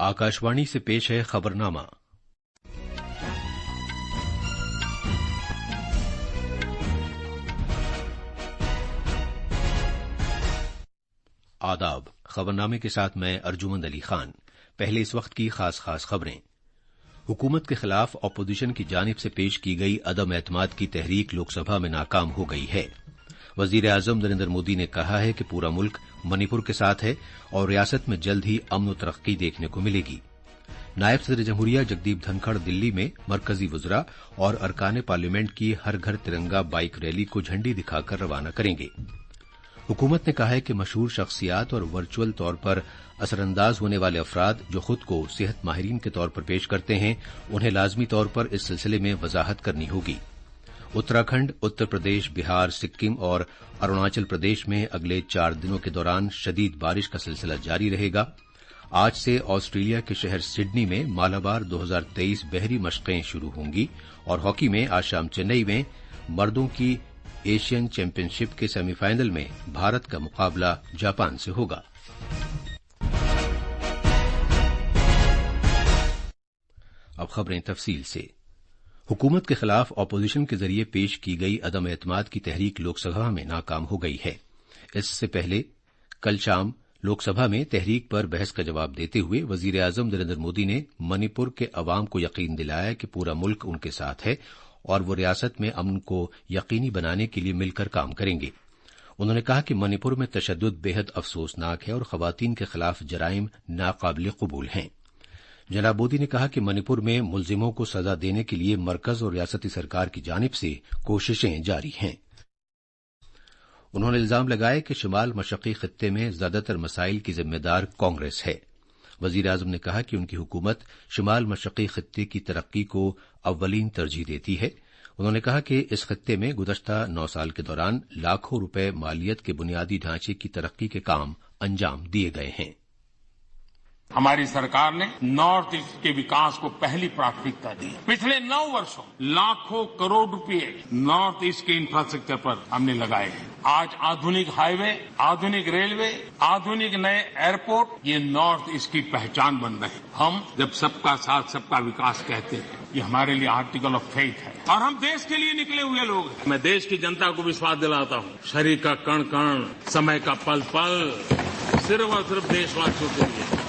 आकाशवाणी से पेश है खबरनामा। आदाब। खबरनामे के साथ मैं अर्जुमंद अली खान। पहले इस वक्त की खास खबरें। हुकूमत के खिलाफ अपोजिशन की जानिब से पेश की गई अदम एतमाद की तहरीक लोकसभा में नाकाम हो गई है। वजीर आजम नरेंद्र मोदी ने कहा है कि पूरा मुल्क मणिपुर के साथ है और रियासत में जल्द ही अमन और तरक्की देखने को मिलेगी। नायब सदर जमहूरिया जगदीप धनखड़ दिल्ली में मरकजी वज़रा और अरकान पार्लियामेंट की हर घर तिरंगा बाइक रैली को झंडी दिखाकर रवाना करेंगे। हुकूमत ने कहा है कि मशहूर शख्सियात और वर्चुअल तौर पर असरअंदाज होने वाले अफराद जो खुद को सेहत माहिरीन के तौर पर पेश करते हैं, उन्हें लाजमी तौर पर इस सिलसिले में वजाहत करनी होगी। उत्तराखंड, उत्तर प्रदेश, बिहार, सिक्किम और अरुणाचल प्रदेश में अगले 4 दिनों के दौरान शदीद बारिश का सिलसिला जारी रहेगा। आज से ऑस्ट्रेलिया के शहर सिडनी में मालाबार 2023 बहरी मशकें शुरू होंगी और हॉकी में आज शाम चेन्नई में मर्दों की एशियन चैंपियनशिप के सेमीफाइनल में भारत का मुकाबला जापान से होगा। अब खबरें तफसील से। हुकूमत के खिलाफ अपोजिशन के जरिए पेश की गई अदम एतमाद की तहरीक लोकसभा में नाकाम हो गई है। इससे पहले कल शाम लोकसभा में तहरीक पर बहस का जवाब देते हुए वजीर आजम नरेंद्र मोदी ने मणिपुर के अवाम को यकीन दिलाया कि पूरा मुल्क उनके साथ है और वो रियासत में अमन को यकीनी बनाने के लिए मिलकर काम करेंगे। उन्होंने कहा कि मणिपुर में तशद्दुद बेहद अफसोसनाक है और खवातीन के खिलाफ जराइम नाकाबिल कबूल हैं। जनाब मोदी ने कहा कि मणिपुर में मुलजिमों को सजा देने के लिए मरकज और रियासती सरकार की जानिब से कोशिशें जारी हैं। उन्होंने इल्जाम लगाया कि शिमाल मशरकी खित्ते में ज्यादातर मसाइल की जिम्मेदार कांग्रेस है। वजीर आजम ने कहा कि उनकी हुकूमत शिमाल मशरकी खित्ते की तरक्की को अव्वलीन तरजीह देती है। उन्होंने कहा कि इस खित्ते में गुज़श्ता 9 साल के दौरान लाखों रुपए मालियत के बुनियादी ढांचे की तरक्की के काम अंजाम दिए गए हैं। हमारी सरकार ने नॉर्थ ईस्ट के विकास को पहली प्राथमिकता दी। पिछले 9 वर्षों लाखों करोड़ रुपए नॉर्थ ईस्ट के इंफ्रास्ट्रक्चर पर हमने लगाए हैं। आज आधुनिक हाईवे, आधुनिक रेलवे, आधुनिक नए एयरपोर्ट, ये नॉर्थ ईस्ट की पहचान बन रहे हैं। हम जब सबका साथ सबका विकास कहते हैं, ये हमारे लिए आर्टिकल ऑफ फेथ है और हम देश के लिए निकले हुए लोग हैं। मैं देश की जनता को विश्वास दिलाता हूँ, शरीर का कण कण, समय का पल पल सिर्फ और सिर्फ देशवासियों के लिए।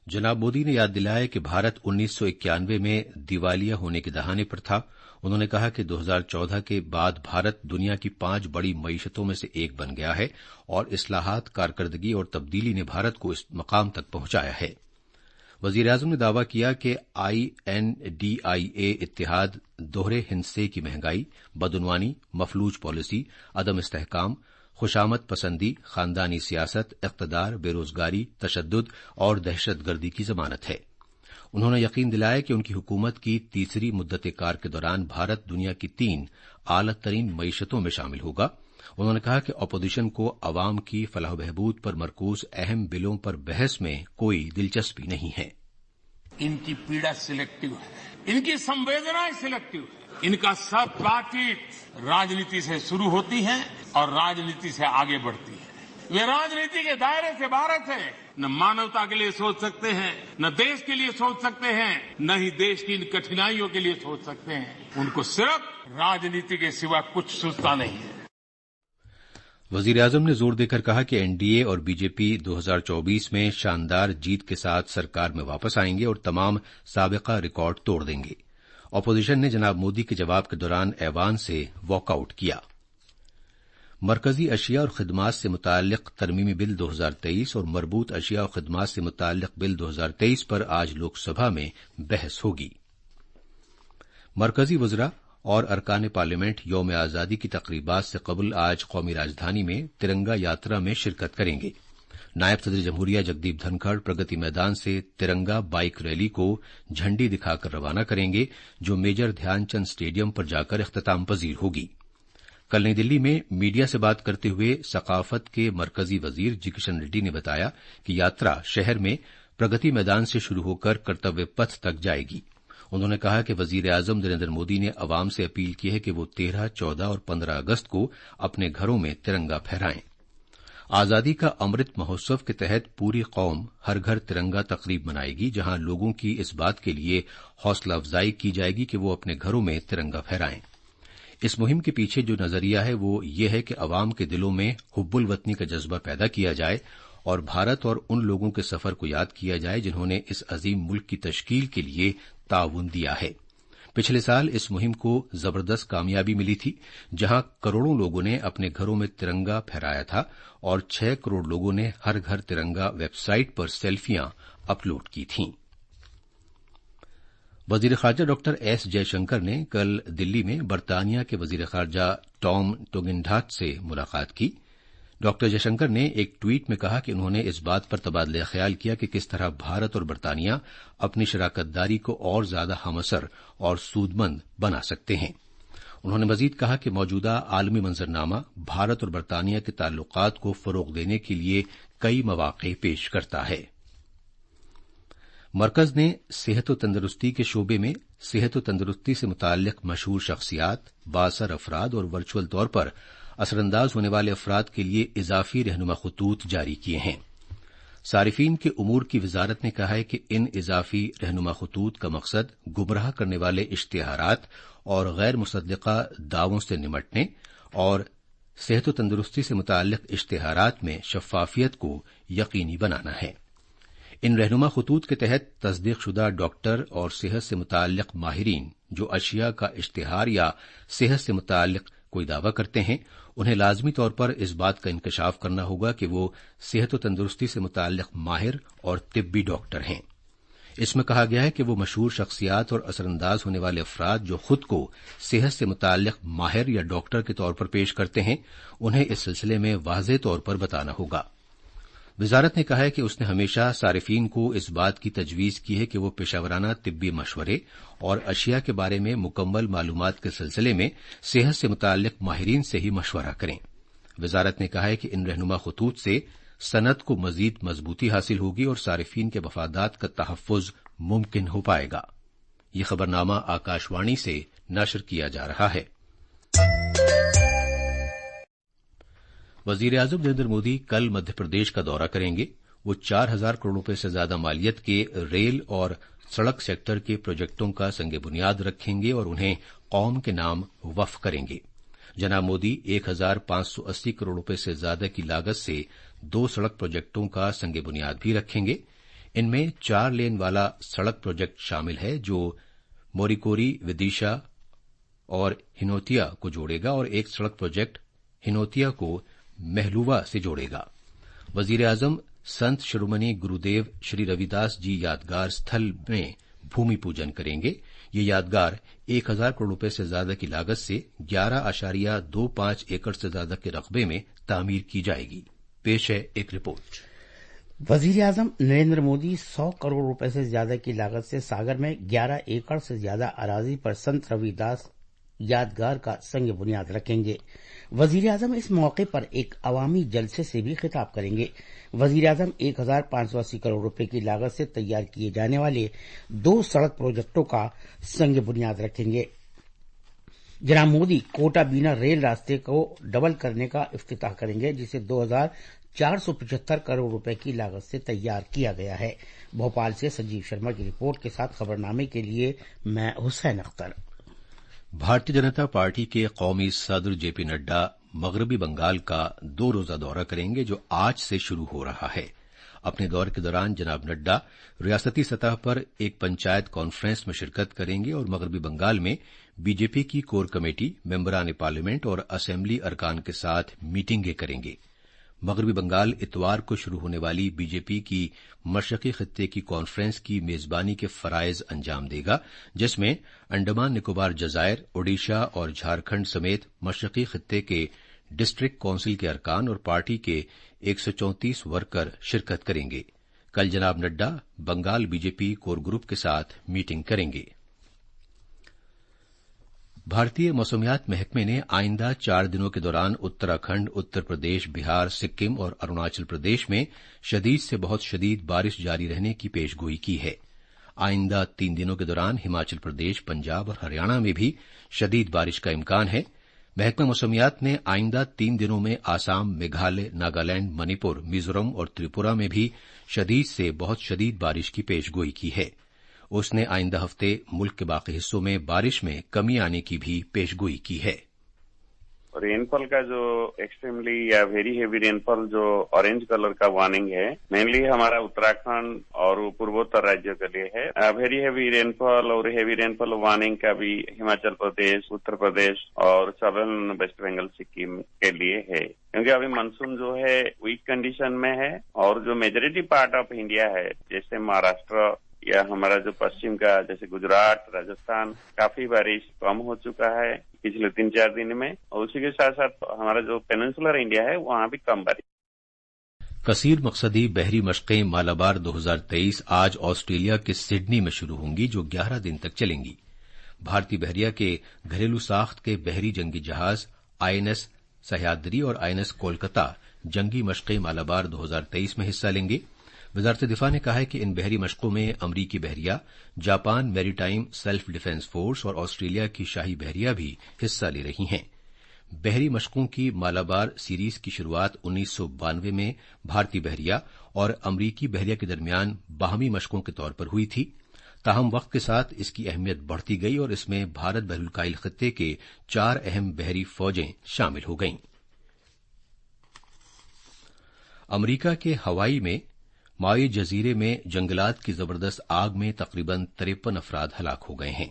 जनाब मोदी ने याद दिलाया कि भारत 1991 में दिवालिया होने के दहाने पर था। उन्होंने कहा कि 2014 के बाद भारत दुनिया की 5 बड़ी मईशतों में से एक बन गया है और इस्लाहात, कारकर्दगी और तब्दीली ने भारत को इस मकाम तक पहुंचाया है। वजीर आजम ने दावा किया कि INDIA इत्तेहाद दोहरे हिंसे की महंगाई, बदउनवानी, मफलूज पॉलिसी, अदम इस्तेहकाम, खुशामद पसंदी, खानदानी सियासत, इक़्तिदार, बेरोजगारी, तशद्दुद और दहशतगर्दी की जमानत है। उन्होंने यकीन दिलाया कि उनकी हुकूमत की तीसरी मुद्दत कार के दौरान भारत दुनिया की 3 आला तरीन मईशतों में शामिल होगा। उन्होंने कहा कि अपोजिशन को अवाम की फलाह बहबूद पर मरकूज अहम बिलों पर बहस में कोई दिलचस्पी नहीं है। इनकी पीड़ा सिलेक्टिव है, इनकी संवेदनाएं सिलेक्टिव है। इनका सब बातचीत राजनीति से शुरू होती है और राजनीति से आगे बढ़ती है। वे राजनीति के दायरे से बाहर थे। न मानवता के लिए सोच सकते हैं, न देश के लिए सोच सकते हैं, न ही देश की इन कठिनाइयों के लिए सोच सकते हैं। उनको सिर्फ राजनीति के सिवा कुछ सूझता नहीं है। वजीर आजम ने जोर देकर कहा कि एनडीए और बीजेपी 2024 में शानदार जीत के साथ सरकार में वापस आएंगे और तमाम साबिका रिकॉर्ड तोड़ देंगे। अपोजिशन ने जनाब मोदी के जवाब के दौरान ऐवान से वॉकआउट किया। मरकजी अशिया और खिदमात से मुताल्लिक तरमीमी बिल 2023 और मरबूत अशिया और खिदमात से मुताल्लिक बिल 2023 पर आज लोकसभा में बहस होगी। मरकजी वज़रा और अरकान पार्लियामेंट यौम आजादी की तकरीबात से कबल आज कौमी राजधानी में तिरंगा यात्रा में शिरकत करेंगे। नायब सदर जमहूरिया जगदीप धनखड़ प्रगति मैदान से तिरंगा बाइक रैली को झंडी दिखाकर रवाना करेंगे, जो मेजर ध्यानचंद स्टेडियम पर जाकर इख्तिताम पजीर होगी। कल नई दिल्ली में मीडिया से बात करते हुए सकाफत के मरकजी वजीर जी किशन रेड्डी ने बताया कि यात्रा शहर में प्रगति मैदान से शुरू होकर कर्तव्य पथ तक जाएगी। उन्होंने कहा कि वजीर आजम नरेंद्र मोदी ने अवाम से अपील की है कि वो 13, 14 और 15 अगस्त को अपने घरों में तिरंगा फहराएं। आजादी का अमृत महोत्सव के तहत पूरी कौम हर घर तिरंगा तकरीब मनाएगी, जहां लोगों की इस बात के लिए हौसला अफजाई की जाएगी कि वो अपने घरों में तिरंगा फहराएं। इस मुहिम के पीछे जो नजरिया है वो ये है कि अवाम के दिलों में हुब्बुल वतनी का जज्बा पैदा किया जाए और भारत और उन लोगों के सफर को याद किया जाए जिन्होंने इस अजीम मुल्क की तश्कील के लिए ताउन दिया है। पिछले साल इस मुहिम को जबरदस्त कामयाबी मिली थी, जहां करोड़ों लोगों ने अपने घरों में तिरंगा फहराया था और 6 करोड़ लोगों ने हर घर तिरंगा वेबसाइट पर सेल्फियां अपलोड की थीं। वजीर खारजा डॉक्टर एस जयशंकर ने कल दिल्ली में बरतानिया के वजीर खारजा टॉम टोगिनडाथ से मुलाकात की। डॉक्टर जयशंकर ने एक ट्वीट में कहा कि उन्होंने इस बात पर तबादला ख्याल किया कि किस तरह भारत और बरतानिया अपनी शराकतदारी को और ज्यादा हमअसर और सूदमंद बना सकते हैं। उन्होंने मजीद कहा कि मौजूदा आलमी मंजरनामा भारत और बरतानिया के ताल्लुकात को फरोग देने के लिए कई मौके पेश करता है। मरकज ने सेहत और तंदुरुस्ती के शोबे में सेहत और तंदुरुस्ती से मुताल्लिक मशहूर शख्सियात, बाअसर अफराद और वर्चुअल तौर पर असरअंदाज होने वाले अफराद के लिए इजाफी रहनुमा खतूत जारी किए हैं। सारिफीन के उमूर की वजारत ने कहा है कि इन इजाफी रहनुमा खतूत का मकसद गुमराह करने वाले इश्तिहारात और गैर मुसद्दिका दावों से निमटने और सेहत और तंदुरुस्ती से मुताल्लिक इश्तिहारात में शफाफियत को यकीनी बनाना है। इन रहनुमा खतूत के तहत तस्दीकशुदा डॉक्टर और सेहत से मुताल्लिक माहिरीन जो अशिया का इश्तिहार या सेहत से मुताल्लिक कोई दावा करते हैं, उन्हें लाजमी तौर पर इस बात का इंकशाफ करना होगा कि वो सेहत और तंदुरुस्ती से मुताल्लिक माहिर और तिब्बी डॉक्टर हैं। इसमें कहा गया है कि वो मशहूर शख्सियात और असरअंदाज होने वाले अफराद जो खुद को सेहत से मुताल्लिक माहिर या डॉक्टर के तौर पर पेश करते हैं, उन्हें इस सिलसिले में वाज़ेह तौर पर बताना होगा। वजारत ने कहा है कि उसने हमेशा सारिफीन को इस बात की तजवीज की है कि वो पेशावराना तिब्बी मशवरे और अशिया के बारे में मुकम्मल मालूमात के सिलसिले में सेहत से मुताल्लिक माहिरीन से ही मशवरा करें। वजारत ने कहा है कि इन रहनुमा खतूत से सनत को मजीद मजबूती हासिल होगी और सारिफीन के मफादात का तहफ़्फ़ुज़ मुमकिन हो पाएगा। ये खबरनामा आकाशवाणी से नशर किया जा रहा है। वजीर आजम नरेंद्र मोदी कल मध्य प्रदेश का दौरा करेंगे। वो 4,000 करोड़ रुपए से ज्यादा मालियत के रेल और सड़क सेक्टर के प्रोजेक्टों का संगे बुनियाद रखेंगे और उन्हें कौम के नाम वक्फ करेंगे। जनाब मोदी 1,580 करोड़ रुपए से ज्यादा की लागत से 2 सड़क प्रोजेक्टों का संगे बुनियाद भी रखेंगे। इनमें 4 लेन वाला सड़क प्रोजेक्ट शामिल है जो मोरिकोरी, विदिशा और हिनोतिया को जोड़ेगा और एक सड़क प्रोजेक्ट हिनोतिया को महलूवा से जोड़ेगा। वजीर आजम संत शिरोमणि गुरुदेव श्री रविदास जी यादगार स्थल में भूमि पूजन करेंगे। ये यादगार 1,000 करोड़ रुपए से ज्यादा की लागत से 11.25 एकड़ से ज्यादा के रकबे में तामीर की जाएगी। पेश है एक रिपोर्ट। वजीर आजम नरेंद्र मोदी 100 करोड़ रुपए से ज्यादा की लागत से सागर में 11 एकड़ से ज्यादा अराजी पर संत रविदास यादगार का संग बुनियाद रखेंगे। वजीर आजम इस मौके पर एक अवामी जलसे से भी खिताब करेंगे। वजीर आजम 1,580 करोड़ रुपए की लागत से तैयार किए जाने वाले 2 सड़क प्रोजेक्टों का संग बुनियाद रखेंगे। जनाब मोदी कोटा बीना रेल रास्ते को डबल करने का इफ्तिताह करेंगे, जिसे 2,475 करोड़ रुपए की लागत से तैयार किया गया है। भोपाल से संजीव शर्मा की रिपोर्ट के साथ खबरनामे के लिए मैं हुसैन अख्तर। भारतीय जनता पार्टी के कौमी सदर जेपी नड्डा मगरबी बंगाल का 2 रोजा दौरा करेंगे जो आज से शुरू हो रहा है। अपने दौरे के दौरान जनाब नड्डा रियासती सतह पर एक पंचायत कॉन्फ्रेंस में शिरकत करेंगे और मगरबी बंगाल में बीजेपी की कोर कमेटी, मेंबरान पार्लियामेंट और असेंबली अरकान के साथ मीटिंगें करेंगे। मगरबी बंगाल इतवार को शुरू होने वाली बीजेपी की मशरकी खित्ते की कॉन्फ्रेंस की मेजबानी के फराइज अंजाम देगा, जिसमें अंडमान निकोबार जजायर, ओडिशा और झारखंड समेत मशरकी खित्ते के डिस्ट्रिक्ट काउंसिल के अरकान और पार्टी के 134 वर्कर शिरकत करेंगे। कल जनाब Nadda Bengal BJP core group के साथ मीटिंग करेंगे। भारतीय मौसमियात महकमे ने आइंदा 4 दिनों के दौरान उत्तराखंड, उत्तर प्रदेश, बिहार, सिक्किम और अरुणाचल प्रदेश में शदीद से बहुत शदीद बारिश जारी रहने की पेशगोई की है। आइंदा 3 दिनों के दौरान हिमाचल प्रदेश, पंजाब और हरियाणा में भी शदीद बारिश का इम्कान है। महकमा मौसमियात ने आइंदा 3 दिनों में आसाम, मेघालय, नागालैंड, मणिपुर, मिजोरम और त्रिपुरा में भी शदीद से बहुत शदीद बारिश की पेशगोई की है। उसने आइंदा हफ्ते मुल्क के बाकी हिस्सों में बारिश में कमी आने की भी पेशगोई की है। रेनफॉल का जो एक्सट्रीमली या वेरी हेवी रेनफॉल जो ऑरेंज कलर का वार्निंग है, मेनली हमारा उत्तराखंड और पूर्वोत्तर राज्यों के लिए है। वेरी हेवी रेनफॉल और हेवी रेनफॉल वार्निंग का भी हिमाचल प्रदेश, उत्तर प्रदेश और सदर्न वेस्ट बंगाल, सिक्किम के लिए है, क्योंकि अभी मानसून जो है वीक कंडीशन में है और जो मेजोरिटी पार्ट ऑफ इंडिया है, जैसे महाराष्ट्र या हमारा जो पश्चिम का जैसे गुजरात, राजस्थान, काफी बारिश कम हो चुका है पिछले 3-4 दिन में, और उसी के साथ साथ हमारा जो पेनिनसुलर इंडिया है वहां भी कम बारिश। कसीर मकसदी बहरी मशक़ें मालाबार 2023 आज ऑस्ट्रेलिया के सिडनी में शुरू होंगी, जो 11 दिन तक चलेंगी। भारतीय बहरिया के घरेलू साख्त के बहरी जंगी जहाज आईएनएस सह्याद्री और आईएनएस कोलकाता जंगी मशक़ें मालाबार 2023 में हिस्सा लेंगे। वजारत दिफा ने कहा है कि इन बहरी मशकों में अमरीकी बहरिया, Japan maritime self defence force और ऑस्ट्रेलिया की शाही बहरिया भी हिस्सा ले रही हैं। बहरी मशकों की मालाबार सीरीज की शुरुआत 1992 में भारतीय बहरिया और अमरीकी बहरिया के दरमियान बाहमी मशकों के तौर पर हुई थी। ताहम वक्त के साथ इसकी अहमियत बढ़ती गई और इसमें भारत बहरुलकाइल खत्ते के 4 अहम बहरी फौजें शामिल हो गईं। अमरीका के हवाई में माई जजीरे में जंगलात की जबरदस्त आग में तकरीबन 53 अफराद हलाक हो गए हैं।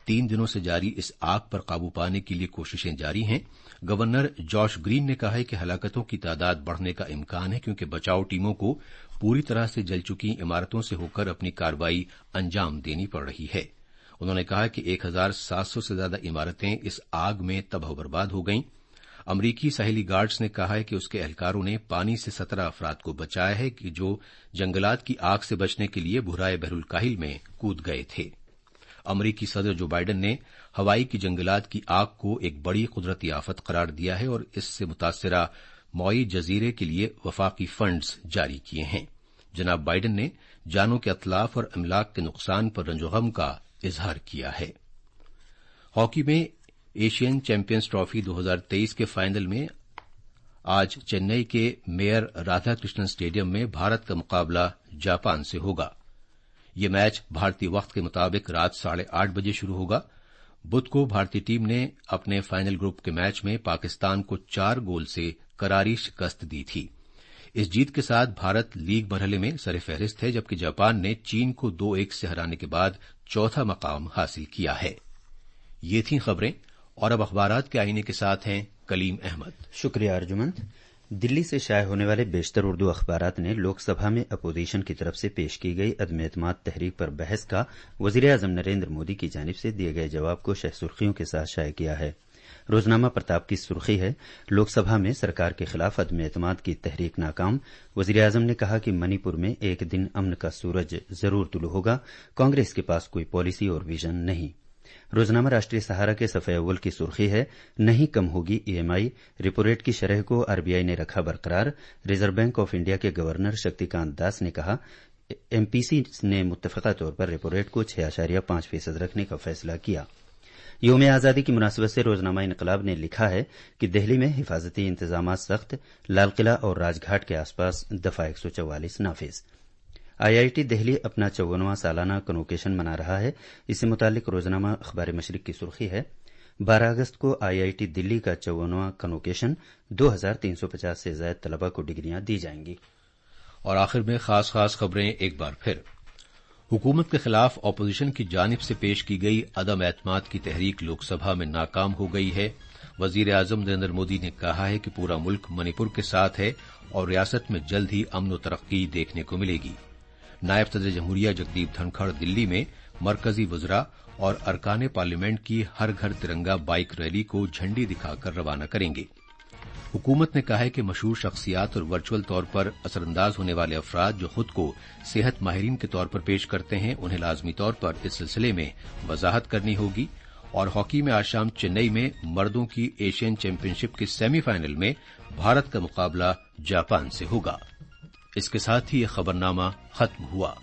3 दिनों से जारी इस आग पर काबू पाने के लिए कोशिशें जारी हैं। गवर्नर जॉश ग्रीन ने कहा है कि हलाकतों की तादाद बढ़ने का इम्कान है, क्योंकि बचाव टीमों को पूरी तरह से जल चुकी इमारतों से होकर अपनी कार्रवाई अंजाम देनी पड़ रही है। उन्होंने कहा कि 1700 से ज्यादा इमारतें इस आग में तबाह बर्बाद हो गईं। अमरीकी साहिली गार्ड्स ने कहा है कि उसके एहलकारों ने पानी से 17 अफराद को बचाया है कि जो जंगलात की आग से बचने के लिए बुहराए बहरुलकाहिल में कूद गए थे। अमरीकी सदर जो बाइडेन ने हवाई की जंगलात की आग को एक बड़ी कुदरती आफत करार दिया है और इससे मुतासरा मॉई जजीरे के लिए वफाकी फंड्स जारी किए हैं। जनाब बाइडेन ने जानों के अतलाफ और अमलाक के नुकसान पर रंजोगम का इजहार किया है। हॉकी में एशियन चैंपियंस ट्रॉफी 2023 के फाइनल में आज चेन्नई के मेयर राधाकृष्णन स्टेडियम में भारत का मुकाबला जापान से होगा। यह मैच भारतीय वक्त के मुताबिक रात 8:30 बजे शुरू होगा। बुध को भारतीय टीम ने अपने फाइनल ग्रुप के मैच में पाकिस्तान को 4 गोल से करारी शिकस्त दी थी। इस जीत के साथ भारत लीग मरहले में सरफहरिस्त है, जबकि जापान ने चीन को 2-1 से हराने के बाद चौथा मकाम हासिल किया है। ये थी खबरें और अब अखबारात के आईने के साथ हैं कलीम अहमद। शुक्रिया अर्जुमंद। दिल्ली से शाये होने वाले बेशतर उर्दू अखबारात ने लोकसभा में अपोजिशन की तरफ से पेश की गई अदम एतमाद तहरीक पर बहस का वजीर-ए-आजम नरेंद्र मोदी की जानिब से दिए गए जवाब को शह सुर्खियों के साथ शाये किया है। रोजनामा प्रताप की सुर्खी है, लोकसभा में सरकार के खिलाफ अदम एतमाद की तहरीक नाकाम। वजीर-ए-आजम ने कहा कि मणिपुर में एक दिन अमन का सूरज जरूर तुलू होगा, कांग्रेस के पास कोई पॉलिसी और विजन नहीं। रोजनामा राष्ट्रीय सहारा के सफ़े अव्वल की सुर्खी है, नहीं कम होगी ईएमआई, रेपोरेट की शरह को आरबीआई ने रखा बरकरार। रिजर्व बैंक ऑफ इंडिया के गवर्नर शक्तिकांत दास ने कहा एमपीसी ने मुत्तफिका तौर पर रेपोरेट को 6.5% रखने का फैसला किया। यौम आजादी की मुनासिबत से रोजनामा इनकलाब ने लिखा है कि दिल्ली में हिफाजती इंतजाम सख्त, लाल किला और राजघाट के आसपास दफा 144 नाफिज। आईआईटी दिल्ली अपना 54वां सालाना कन्वोकेशन मना रहा है। इससे मुतालिक रोजनामा अखबार मशरिक की सुर्खी है, 12 अगस्त को आईआईटी दिल्ली का 54वां कन्वोकेशन, 2350 से ज्यादा तलबा को डिग्रियां दी जाएंगी। और आखिर में खास खबरें एक बार फिर। हुकूमत के खिलाफ अपोजिशन की जानिब से पेश की गई अदम एतमाद की तहरीक लोकसभा में नाकाम हो गई है। वजीर-ए-आजम नरेंद्र मोदी ने कहा है कि पूरा मुल्क मणिपुर के साथ है और रियासत में जल्द ही अमन व तरक्की देखने को मिलेगी। नायब सदर जमहूरिया जगदीप धनखड़ दिल्ली में मरकजी वज़रा और अरकान पार्लियामेंट की हर घर तिरंगा बाइक रैली को झंडी दिखाकर रवाना करेंगे। हुकूमत ने कहा है कि मशहूर शख्सियात और वर्चुअल तौर पर असरअंदाज होने वाले अफराद जो खुद को सेहत माहिरीन के तौर पर पेश करते हैं, उन्हें लाजमी तौर पर इस सिलसिले में वजाहत करनी होगी। और हॉकी में आज शाम चेन्नई में मर्दों की एशियन चैंपियनशिप के सेमीफाइनल में भारत का मुकाबला जापान से होगा। इसके साथ ही यह खबरनामा खत्म हुआ।